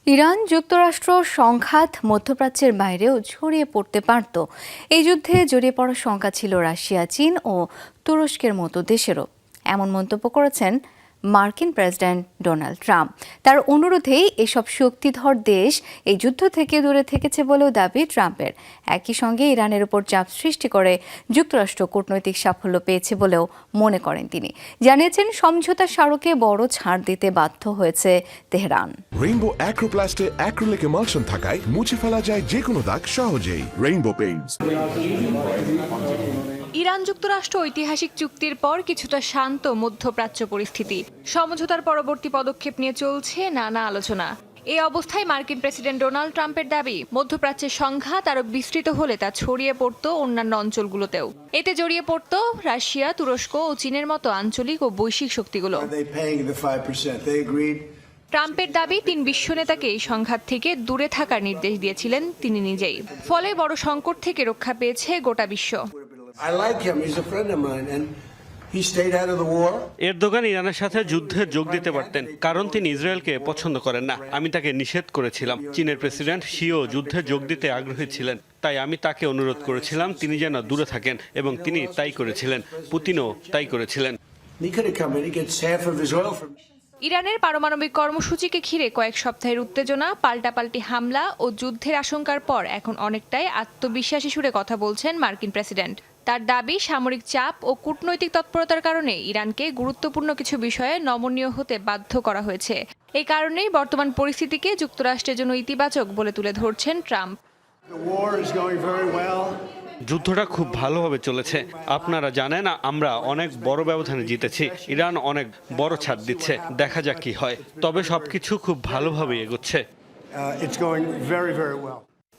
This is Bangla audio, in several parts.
ইরান যুক্তরাষ্ট্র সংঘাত মধ্যপ্রাচ্যের বাইরেও ছড়িয়ে পড়তে পারত। এই যুদ্ধে জড়িয়ে পড়ার শঙ্কা ছিল রাশিয়া, চীন ও তুরস্কের মতো দেশেরও। এমন মন্তব্য করেছেন মার্কিন প্রেসিডেন্ট ডোনাল্ড ট্রাম্প। তার অনুরোধেই এসব শক্তিধর দেশ এই যুদ্ধ থেকে দূরে থেকেছে বলেও দাবি ট্রাম্পের। একই সঙ্গে ইরানের উপর চাপ সৃষ্টি করে যুক্তরাষ্ট্র কূটনৈতিক সাফল্য পেয়েছে বলেও মনে করেন তিনি। জানিয়েছেন সমঝোতা স্মারকে বড় ছাড় দিতে বাধ্য হয়েছে তেহরান। রেইনবো অ্যাক্রোপ্লাস্টে অ্যাক্রিলিক এমালশন থাকায় মুছে ফেলা যায় যে কোনো দাগ সহজেই। Rainbow Paints. ইরান যুক্তরাষ্ট্র ঐতিহাসিক চুক্তির পর কিছুটা শান্ত মধ্যপ্রাচ্য পরিস্থিতি। সমঝোতার পরবর্তী পদক্ষেপ নিয়ে চলছে নানা আলোচনা। এই অবস্থায় মার্কিন প্রেসিডেন্ট ডোনাল্ড ট্রাম্পের দাবি, মধ্যপ্রাচ্যের সংঘাত আরও বিস্তৃত হলে তা ছড়িয়ে পড়ত অন্যান্য অঞ্চলগুলোতেও। এতে জড়িয়ে পড়ত রাশিয়া, তুরস্ক ও চীনের মতো আঞ্চলিক ও বৈশ্বিক শক্তিগুলো। ট্রাম্পের দাবি, ৩ বিশ্ব নেতাকে এই সংঘাত থেকে দূরে থাকার নির্দেশ দিয়েছিলেন তিনি নিজেই। ফলে বড় সংকট থেকে রক্ষা পেয়েছে গোটা বিশ্ব। এরদোগান ইরানের সাথে যুদ্ধে যোগ দিতে পারতেন, কারণ তিনি ইসরায়েলকে পছন্দ করেন না। আমি তাকে নিষেধ করেছিলাম। চীনের প্রেসিডেন্ট শিও যুদ্ধে যোগ দিতে আগ্রহী ছিলেন, তাই আমি তাকে অনুরোধ করেছিলাম তিনি যেন দূরে থাকেন, এবং তিনি তাই করেছিলেন। পুতিনও তাই করেছিলেন। ইরানের পারমাণবিক কর্মসূচিকে ঘিরে কয়েক সপ্তাহের উত্তেজনা, পাল্টাপাল্টি হামলা ও যুদ্ধের আশঙ্কার পর এখন অনেকটাই আত্মবিশ্বাসী সুরে কথা বলছেন মার্কিন প্রেসিডেন্ট। তার দাবি, সামরিক চাপ ও কূটনৈতিক তৎপরতার কারণে ইরানকে গুরুত্বপূর্ণ কিছু বিষয়ে নমনীয় হতে বাধ্য করা হয়েছে। এই কারণেই বর্তমান পরিস্থিতিকে যুক্তরাষ্ট্রের জন্য ইতিবাচক বলে তুলে ধরছেন ট্রাম্প। যুদ্ধটা খুব ভালোভাবে চলেছে। আপনারা জানেন, আমরা অনেক বড় ব্যবধানে জিতেছি। ইরান অনেক বড় ছাড় দিচ্ছে। দেখা যাক কি হয়। তবে সবকিছু খুব ভালোভাবে এগোচ্ছে।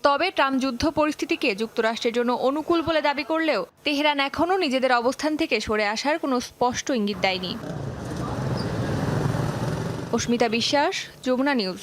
তবে ট্রাম্প যুদ্ধ পরিস্থিতিকে যুক্তরাষ্ট্রের জন্য অনুকূল বলে দাবি করলেও তেহরান এখনও নিজেদের অবস্থান থেকে সরে আসার কোনো স্পষ্ট ইঙ্গিত দেয়নি। অস্মিতা বিশ্বাস, যমুনা নিউজ।